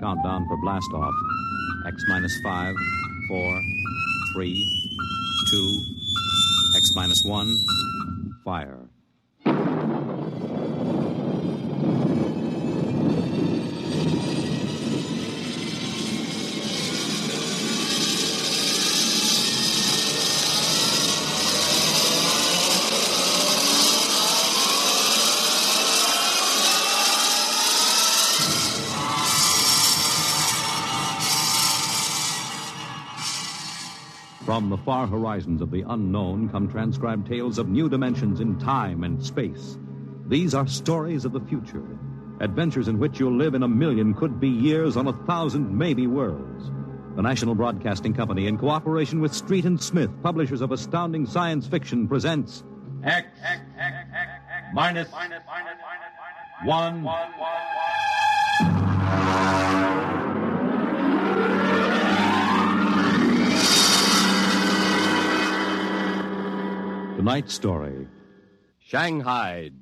Countdown for blast off. X minus 5, 4, 3, 2, X minus 1, fire. From the far horizons of the unknown come transcribed tales of new dimensions in time and space. These are stories of the future, adventures in which you'll live in 1,000,000 could-be years on 1,000 maybe worlds. The National Broadcasting Company, in cooperation with Street and Smith, publishers of astounding science fiction, presents X minus 1. Tonight's story. Shanghaied.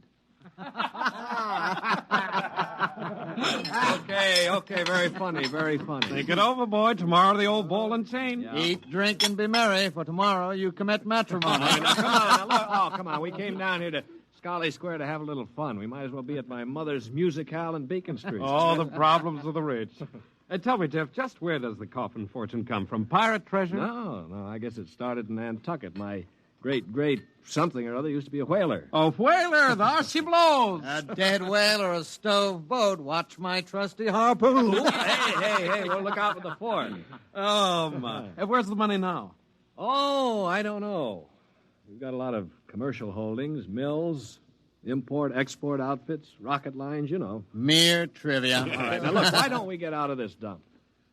Okay, very funny, very funny. Take it over, boy. Tomorrow the old ball and chain. Yeah. Eat, drink, and be merry, for tomorrow you commit matrimony. Now, come on. Now, look. Oh, come on. We came down here to Scarlet Square to have a little fun. We might as well be at my mother's musicale in Beacon Street. Oh, the problems of the rich. Tell me, Jeff, just where does the coffin fortune come from? Pirate treasure? No, I guess it started in Nantucket. My great something or other used to be a whaler. Oh, whaler, there she blows. A dead whale or a stove boat. Watch my trusty harpoon. Hey, well, look out for the fort. Oh, my. Where's the money now? Oh, I don't know. We've got a lot of commercial holdings, mills, import-export outfits, rocket lines, you know. Mere trivia. All right, now look, why don't we get out of this dump?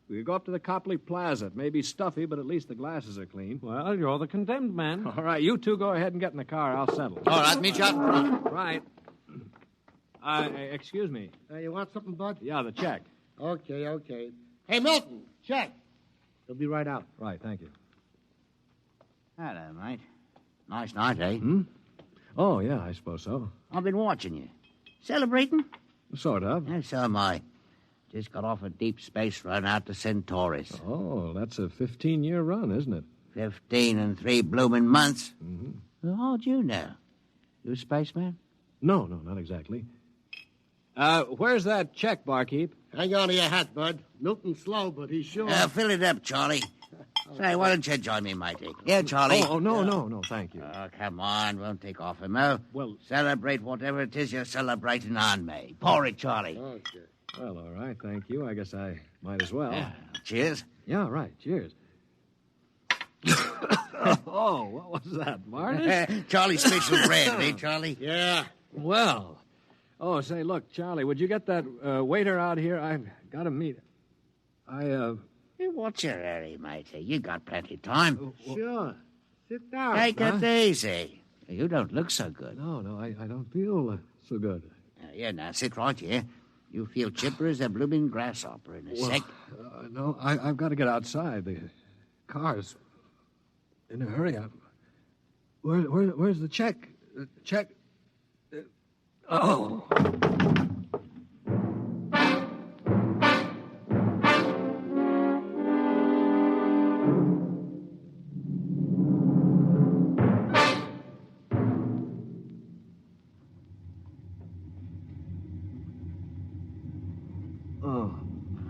We go up to the Copley Plaza. It may be stuffy, but at least the glasses are clean. Well, you're the condemned man. All right, you two go ahead and get in the car. I'll settle. All right, meet you out in front. Right. Excuse me. You want something, Bud? Yeah, the check. Okay. Hey, Milton, check. He'll be right out. Right, thank you. Hello, mate. Nice night, eh? Oh, yeah, I suppose so. I've been watching you. Celebrating? Sort of. Yeah, so am I. Just got off a deep space run out to Centaurus. Oh, that's a 15-year run, isn't it? 15 and 3 blooming months. Mm-hmm. Well, how'd you know? You a spaceman? No, not exactly. Where's that check, barkeep? Hang on to your hat, Bud. Milton's slow, but he's sure. Fill it up, Charlie. Say, why don't you join me, matey? Yeah, Charlie. Oh, no, thank you. Oh, come on. Won't take off a mo. Well, celebrate whatever it is you're celebrating on me. Pour it, Charlie. Okay. Well, all right, thank you. I guess I might as well. Yeah. Cheers. Yeah, right. Cheers. Oh, what was that, varnish? Charlie's special brand, eh, Charlie? Yeah. Well. Oh, say, look, Charlie, would you get that waiter out here? I've got to meet him. Hey, what's your hurry, matey? You got plenty of time. Sure. Sit down. Take it easy. You don't look so good. No, I don't feel so good. Now, sit right here. You feel chipper as a blooming grasshopper in a sec. No, I've got to get outside. The car's in a hurry. Where's the check? The check? Oh.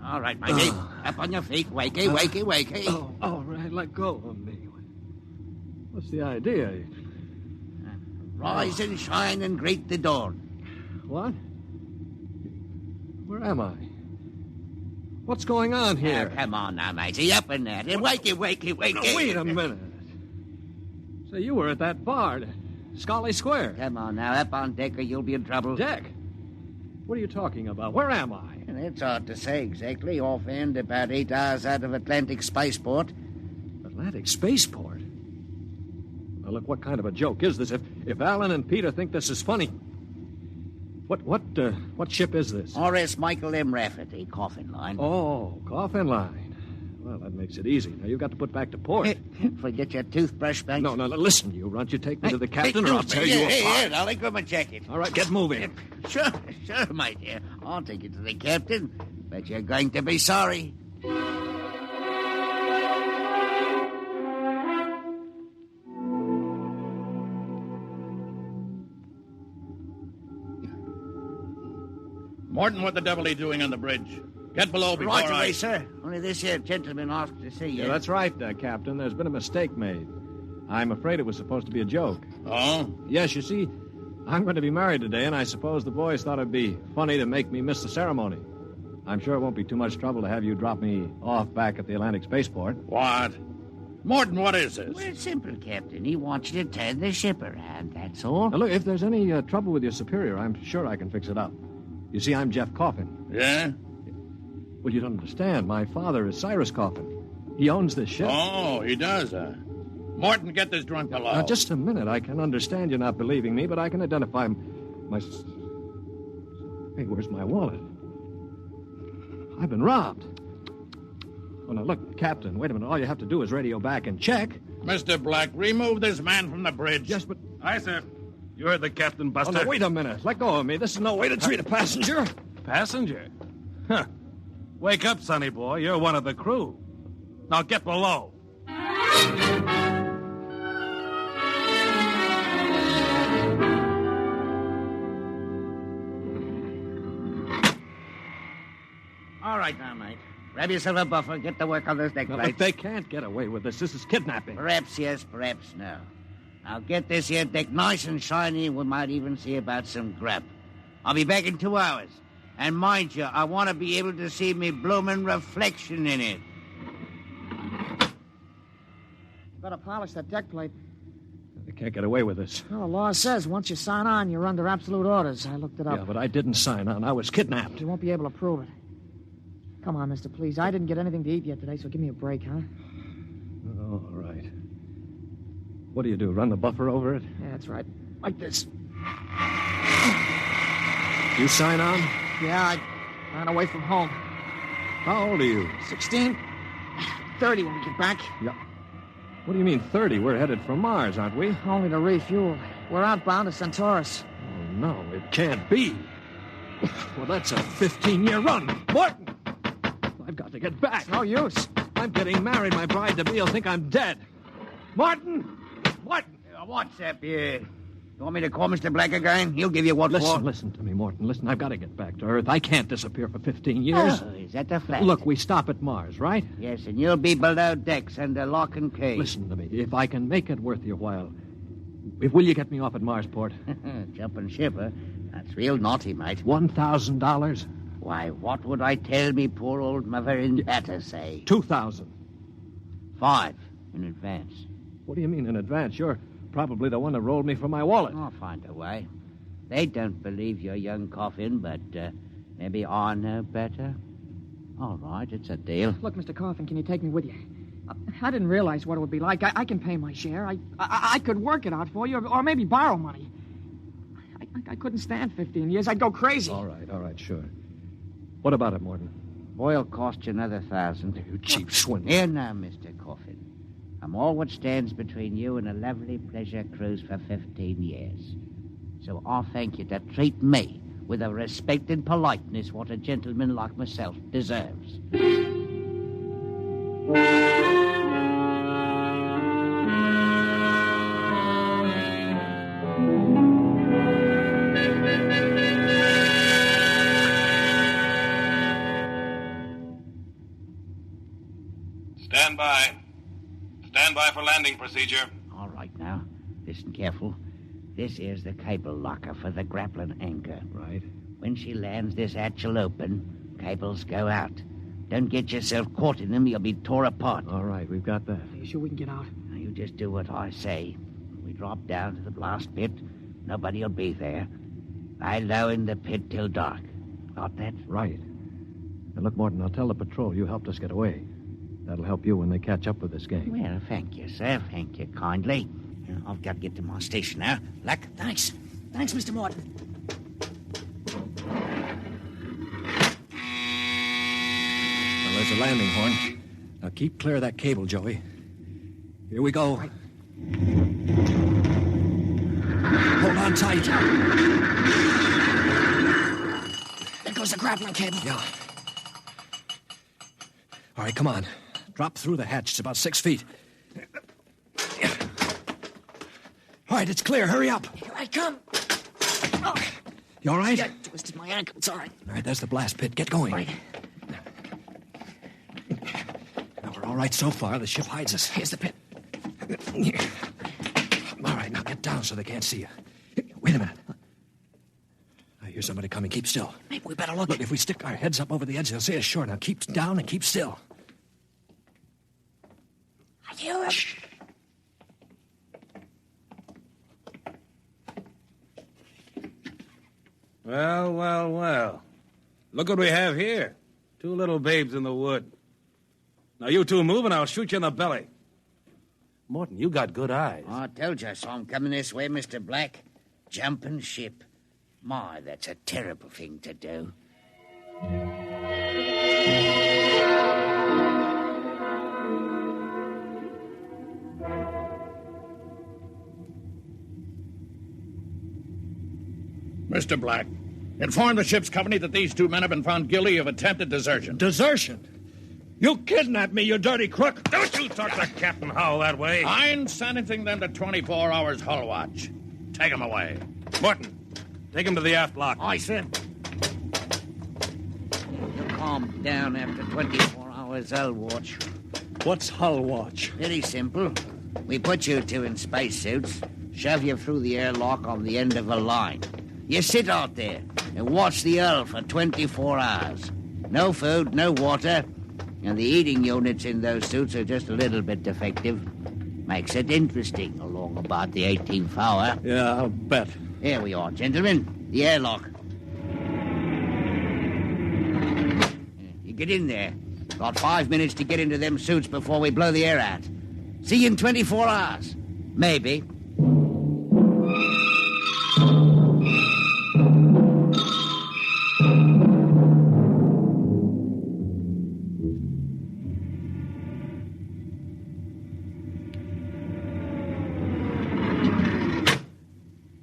All right, matey. Up on your feet. Wakey. Oh, all right, let go of me. What's the idea? Rise and shine and greet the dawn. What? Where am I? What's going on here? Come on now, matey. Up in there. Wakey. No, wait a minute. Say, you were at that bar, Scarlet Square. Come on now. Up on deck or you'll be in trouble. Deck? What are you talking about? Where am I? It's hard to say exactly. Offhand, about 8 hours out of Atlantic Spaceport. Atlantic Spaceport? Now, look, what kind of a joke is this? If Alan and Peter think this is funny... What ship is this? R.S. Michael M. Rafferty, coffin line. Oh, coffin line. Well, that makes it easy. Now, you've got to put back to port. Forget your toothbrush, Banks. No, listen, you runt. You take me to the captain, or I'll tear you apart. Here, I'll let go of my jacket. All right, get moving. Sure, mate. Here, I'll take you to the captain. But you're going to be sorry. Morton, what the devil are you doing on the bridge? Get below before Right away, sir. Only this here gentleman asked to see you. Yeah, that's right, Captain. There's been a mistake made. I'm afraid it was supposed to be a joke. Oh? Yes, you see, I'm going to be married today, and I suppose the boys thought it'd be funny to make me miss the ceremony. I'm sure it won't be too much trouble to have you drop me off back at the Atlantic Spaceport. What? Morton, what is this? Well, it's simple, Captain. He wants you to turn the ship around, that's all. Now, look, if there's any trouble with your superior, I'm sure I can fix it up. You see, I'm Jeff Coffin. Yeah? Well, you don't understand. My father is Cyrus Coffin. He owns this ship. Oh, he does, Morton, get this drunk below. Now, just a minute. I can understand you not believing me, but I can identify my... Hey, where's my wallet? I've been robbed. Oh, now, look, Captain, wait a minute. All you have to do is radio back and check. Mr. Black, remove this man from the bridge. Yes, but... Aye, sir. You heard the captain, Oh, Buster. no, wait a minute. Let go of me. This is no way to treat a passenger. Passenger? Huh. Wake up, sonny boy. You're one of the crew. Now get below. All right now, mate. Grab yourself a buffer. Get to work on those neck Now, plates. look, they can't get away with this. This is kidnapping. Perhaps yes, perhaps no. Now get this here deck nice and shiny, and we might even see about some grub. I'll be back in 2 hours. And mind you, I want to be able to see me bloomin' reflection in it. Better polish that deck plate. They can't get away with this. Well, the law says once you sign on, you're under absolute orders. I looked it up. Yeah, but I didn't sign on. I was kidnapped. You won't be able to prove it. Come on, mister, please. I didn't get anything to eat yet today, so give me a break, huh? All right. What do you do, run the buffer over it? Yeah, that's right. Like this. You sign on? Yeah, I ran away from home. How old are you? 16? 30 when we get back. Yeah. What do you mean 30? We're headed for Mars, aren't we? Only to refuel. We're outbound to Centaurus. Oh, no, it can't be. Well, that's a 15-year run. Morton! I've got to get back. It's no use. I'm getting married. My bride-to-be will think I'm dead. Martin! Martin! What's up here? You want me to call Mr. Black again? He'll give you what for. Listen to me, Morton. Listen, I've got to get back to Earth. I can't disappear for 15 years. Oh, is that the fact? Look, we stop at Mars, right? Yes, and you'll be below decks under lock and key. Listen to me. If I can make it worth your while, will you get me off at Marsport? Jumping ship, huh? That's real naughty, mate. $1,000? Why, what would I tell me poor old mother in better say? $2,000. 5 in advance. What do you mean in advance? You're probably the one that rolled me for my wallet. I'll find a way. They don't believe your young Coffin, but maybe I know better. All right, it's a deal. Look, Mr. Coffin, can you take me with you? I didn't realize what it would be like. I can pay my share. I could work it out for you, or maybe borrow money. I couldn't stand 15 years. I'd go crazy. All right, sure. What about it, Morton? Boy'll cost you another 1,000. You cheap swindler. Here now, Mr. Coffin. I'm all what stands between you and a lovely pleasure cruise for 15 years. So I'll thank you to treat me with the respect and politeness what a gentleman like myself deserves. Stand by. Stand by for landing procedure. All right now. Listen careful. This is the cable locker for the grappling anchor. Right. When she lands, this hatch will open. Cables go out. Don't get yourself caught in them. You'll be tore apart. All right, we've got that. Are you sure we can get out? Now, you just do what I say. When we drop down to the blast pit, nobody'll be there. Lie low in the pit till dark. Got that? Right. Now, look, Morton, I'll tell the patrol you helped us get away. That'll help you when they catch up with this gang. Well, thank you, sir. Thank you kindly. I've got to get to my station now. Luck. Thanks. Thanks, Mr. Morton. Well, there's a landing horn. Now keep clear of that cable, Joey. Here we go. Right. Hold on tight. There goes the grappling cable. Yeah. All right, come on. Drop through the hatch. It's about 6 feet. All right, it's clear. Hurry up. Here I come. Oh. You all right? Yeah, I twisted my ankle. It's all right. All right, there's the blast pit. Get going. Right. Now, we're all right so far. The ship hides us. Here's the pit. All right, now get down so they can't see you. Wait a minute. I hear somebody coming. Keep still. Maybe we better look. Look, if we stick our heads up over the edge, they'll see us sure. Now keep down and keep still. I hear him. Shh. Well, well, well. Look what we have here. 2 little babes in the wood. Now, you two move and I'll shoot you in the belly. Morton, you got good eyes. Oh, I told you I saw him coming this way, Mr. Black. Jumping ship. My, that's a terrible thing to do. Mr. Black, inform the ship's company that these 2 men have been found guilty of attempted desertion. Desertion? You kidnapped me, you dirty crook. Don't you talk to Captain Howell that way. I'm sentencing them to 24 hours hull watch. Take them away. Morton, take him to the aft lock. Aye, sir. You calm down after 24 hours hull watch. What's hull watch? Very simple. We put you 2 in spacesuits, shove you through the airlock on the end of a line. You sit out there and watch the hull for 24 hours. No food, no water, and the eating units in those suits are just a little bit defective. Makes it interesting along about the 18th hour. Yeah, I'll bet. Here we are, gentlemen. The airlock. You get in there. Got 5 minutes to get into them suits before we blow the air out. See you in 24 hours. Maybe.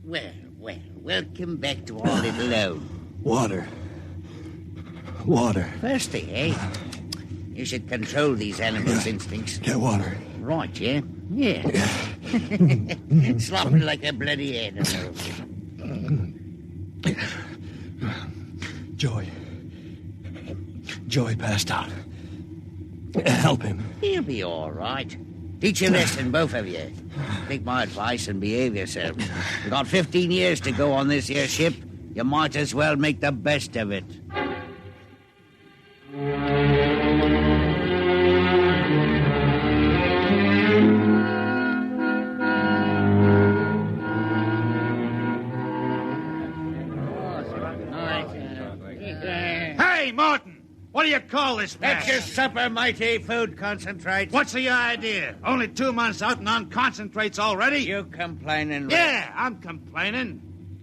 Well, welcome back to our little home. Water. Water. Thirsty, eh? You should control these animals' instincts. Get water. Right, yeah? Yeah. Slopping like a bloody animal. Joey passed out. Help him. He'll be all right. Teach a lesson, both of you. Take my advice and behave yourself. You got 15 years to go on this here ship. You might as well make the best of it. Hey, Morton! What do you call this mess? That's your supper, mighty food concentrate. What's the idea? Only 2 months out and on concentrates already? You complaining, Rick? Yeah, I'm complaining.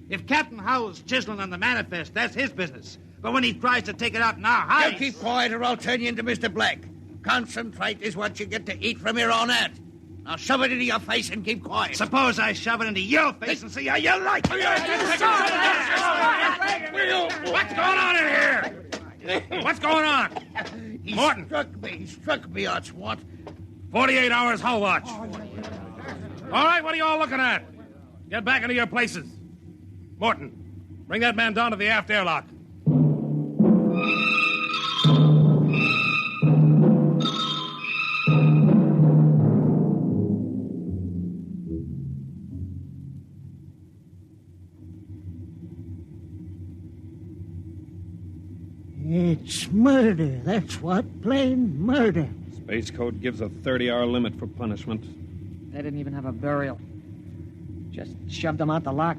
If Captain Howell's chiseling on the manifest, that's his business. But when he tries to take it out in our You hides... keep quiet or I'll turn you into Mr. Black. Concentrate is what you get to eat from here on out. Now shove it into your face and keep quiet. Suppose I shove it into your face and see how you like it. What's going on in here? What's going on? Morton. He struck me, that's what. 48 hours hull watch. All right, what are you all looking at? Get back into your places. Morton, bring that man down to the aft airlock. It's murder, that's what. Plain murder. Space Code gives a 30-hour limit for punishment. They didn't even have a burial. Just shoved them out the lock.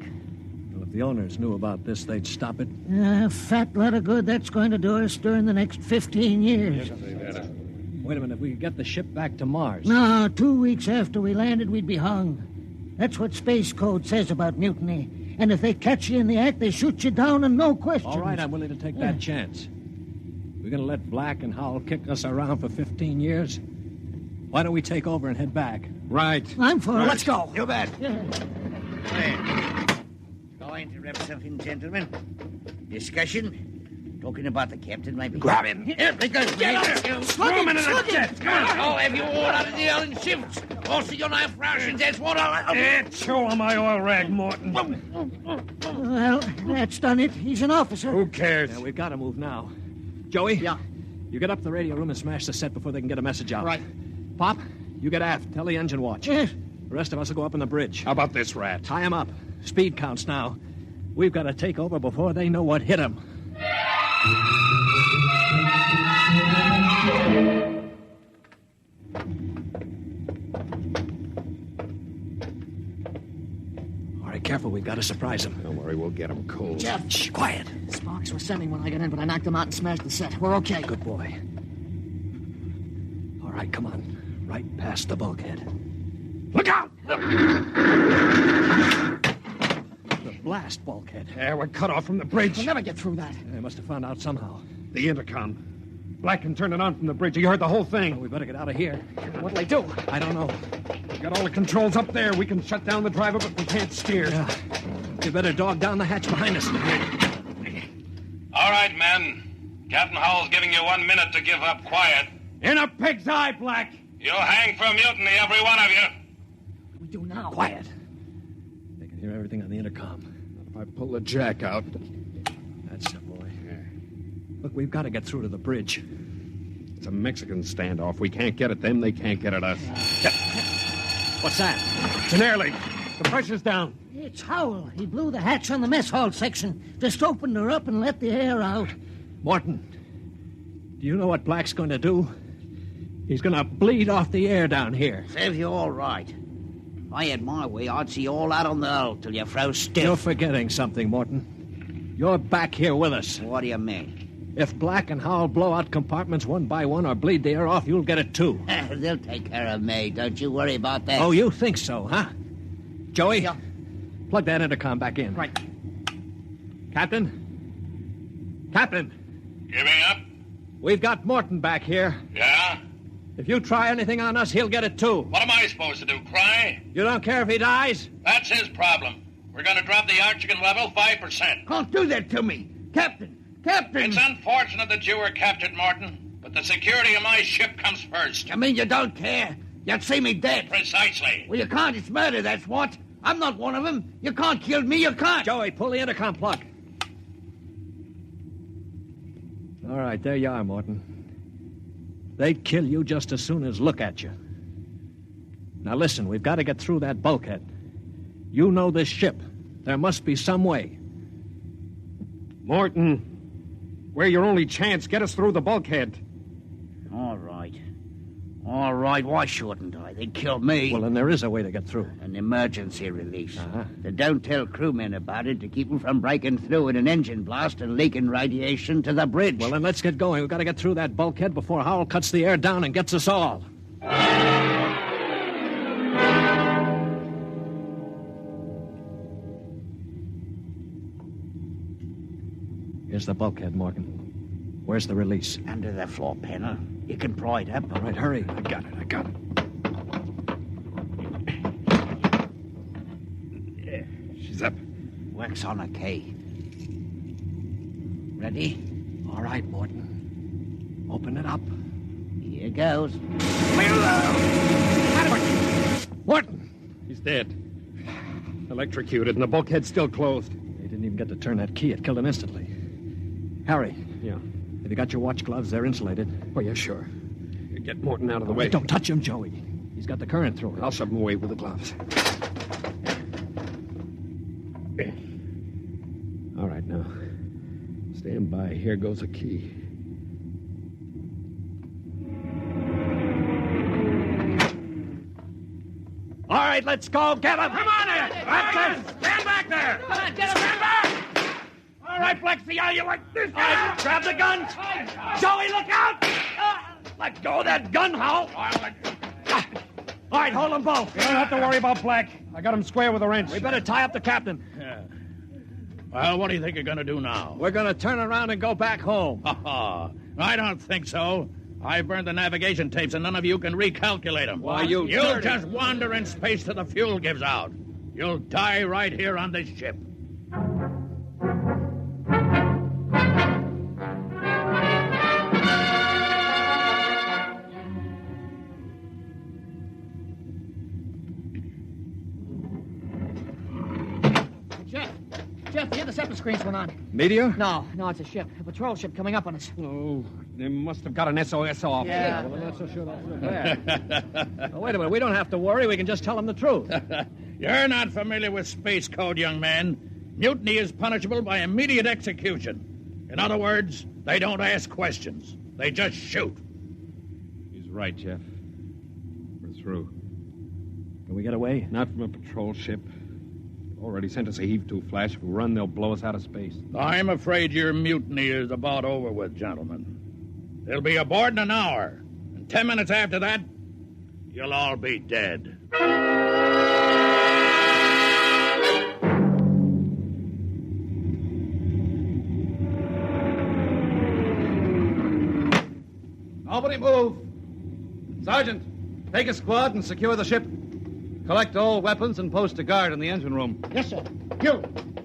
Well, if the owners knew about this, they'd stop it. Fat lot of good that's going to do us during the next 15 years. Wait a minute, we could get the ship back to Mars. No, 2 weeks after we landed, we'd be hung. That's what Space Code says about mutiny. And if they catch you in the act, they shoot you down and no questions. All right, I'm willing to take that chance. We're going to let Black and Howell kick us around for 15 years? Why don't we take over and head back? Right. I'm for it. Let's go. You bet. Going to rep something, gentlemen. Discussion. Talking about the captain, maybe. Grab him. Here, because Get up. Slug him. Slug him. I'll have you all out of the oil in shifts. Also, your knife rations. That's what I'll... Show him my oil rag, Morton. Well, that's done it. He's an officer. Who cares? Yeah, we've got to move now. Joey? Yeah. You get up to the radio room and smash the set before they can get a message out. Right. Pop, you get aft. Tell the engine watch. Yes. The rest of us will go up on the bridge. How about this rat? Tie him up. Speed counts now. We've got to take over before they know what hit them. All right, careful. We've got to surprise them. Don't worry, we'll get him cold. Jeff. Shh, quiet. Sparks were sending when I got in, but I knocked them out and smashed the set. We're okay. Good boy. All right, come on. Right past the bulkhead. Look out! The blast bulkhead. Yeah, we're cut off from the bridge. We'll never get through that. They must have found out somehow. The intercom. Black can turn it on from the bridge. You heard the whole thing. Well, we better get out of here. What'll they do? I don't know. We got all the controls up there. We can shut down the driver, but we can't steer. Yeah. You better dog down the hatch behind us. All right, men. Captain Howell's giving you 1 minute to give up quiet. In a pig's eye, Black. You'll hang for mutiny, every one of you. What do we do now? Quiet. They can hear everything on the intercom. If I pull the jack out. That's the boy. Look, we've got to get through to the bridge. It's a Mexican standoff. We can't get at them. They can't get at us. What's that? It's an air leak. The pressure's down. It's Howell. He blew the hatch on the mess hall section. Just opened her up and let the air out. Morton, do you know what Black's going to do? He's going to bleed off the air down here. Serves you all right. If I had my way, I'd see you all out on the hull till you froze stiff. You're forgetting something, Morton. You're back here with us. What do you mean? If Black and Howell blow out compartments one by one or bleed the air off, you'll get it too. They'll take care of me. Don't you worry about that. Oh, you think so, huh? Joey? Yeah. Plug that intercom back in. Right. Captain? Captain, Giving up? we've got Morton back here. Yeah? If you try anything on us, he'll get it too. What am I supposed to do, cry? You don't care if he dies? That's his problem. We're going to drop the oxygen level 5%. Don't do that to me. Captain! Captain! It's unfortunate that you were captured, Morton, but the security of my ship comes first. You mean you don't care? You'd see me dead. Precisely. Well, you can't. It's murder, that's what. I'm not one of them. You can't kill me. You can't. Joey, pull the intercom plug. All right, there you are, Morton. They'd kill you just as soon as look at you. Now listen, we've got to get through that bulkhead. You know this ship. There must be some way. Morton, we're your only chance. Get us through the bulkhead. All right. All right, why shouldn't I? They'd kill me. Well, then there is a way to get through. An emergency release. Uh-huh. They don't tell crewmen about it to keep them from breaking through in an engine blast and leaking radiation to the bridge. Well, then let's get going. We've got to get through that bulkhead before Howell cuts the air down and gets us all. Here's the bulkhead, Morgan. Where's the release? Under the floor panel. You can pry it up. All right, hurry. I got it. Yeah, she's up. Works on a key. Ready? All right, Morton. Open it up. Here goes. Morton! He's dead. Electrocuted, and the bulkhead's still closed. They didn't even get to turn that key. It killed him instantly. Harry. Yeah. Have you got your watch gloves? They're insulated. Oh, yeah, sure. Get Morton out of the way. Don't touch him, Joey. He's got the current through him. I'll shove him away with the gloves. All right, now. Stand by. Here goes a key. All right, let's go. Get him. Come on in! Stand back there! Come on, get him! Stand back! All right, Black, see how you like this? All right, grab the guns. Joey, look out! Let go of that gun, Howell. All right, hold them both. You don't have to worry about Black. I got him square with a wrench. We better tie up the captain. Well, what do you think you're going to do now? We're going to turn around and go back home. I don't think so. I burned the navigation tapes, and none of you can recalculate them. Why, you'll just wander in space till the fuel gives out. You'll die right here on this ship. Jeff, the interceptor screens went on. Meteor? No, it's a ship. A patrol ship coming up on us. Oh, they must have got an SOS off. Yeah. Well, I'm not so sure that's so bad. Wait a minute. We don't have to worry. We can just tell them the truth. You're not familiar with space code, young man. Mutiny is punishable by immediate execution. In other words, they don't ask questions. They just shoot. He's right, Jeff. We're through. Can we get away? Not from a patrol ship. Already sent us a heave-to flash. If we run, they'll blow us out of space. I'm afraid your mutiny is about over with, gentlemen. They'll be aboard in an hour. And 10 minutes after that, you'll all be dead. Nobody move. Sergeant, take a squad and secure the ship. Collect all weapons and post a guard in the engine room. Yes, sir. You,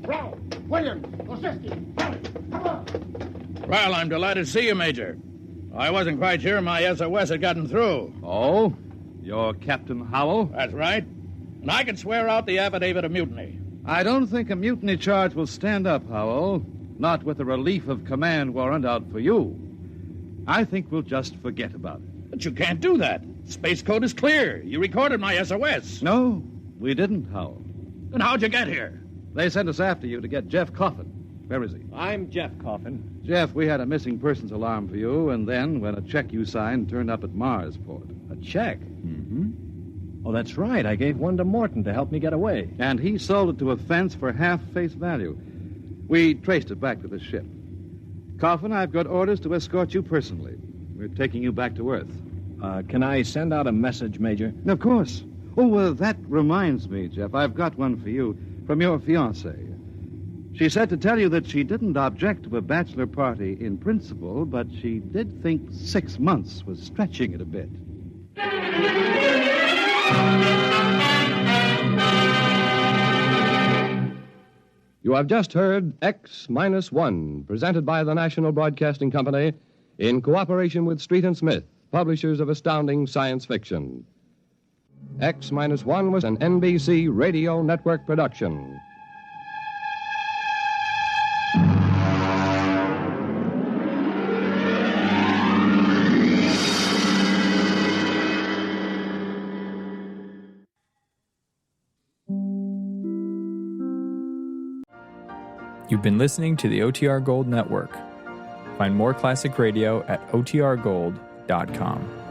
Brown, William, Losiski, Harry, come on. Well, I'm delighted to see you, Major. I wasn't quite sure my SOS had gotten through. Oh? You're Captain Howell? That's right. And I can swear out the affidavit of mutiny. I don't think a mutiny charge will stand up, Howell. Not with a relief of command warrant out for you. I think we'll just forget about it. But you can't do that. Space code is clear. You recorded my SOS. No, we didn't, Howell. Then how'd you get here? They sent us after you to get Jeff Coffin. Where is he? I'm Jeff Coffin. Jeff, we had a missing persons alarm for you, and then when a check you signed turned up at Marsport. A check? Mm-hmm. Oh, that's right. I gave one to Morton to help me get away. And he sold it to a fence for half face value. We traced it back to the ship. Coffin, I've got orders to escort you personally. We're taking you back to Earth. Can I send out a message, Major? Of course. Oh, that reminds me, Jeff. I've got one for you from your fiancée. She said to tell you that she didn't object to a bachelor party in principle, but she did think 6 months was stretching it a bit. You have just heard X-1, presented by the National Broadcasting Company in cooperation with Street and Smith, publishers of astounding science fiction. X-1 was an NBC Radio Network production. You've been listening to the OTR Gold Network. Find more classic radio at otrgold.com.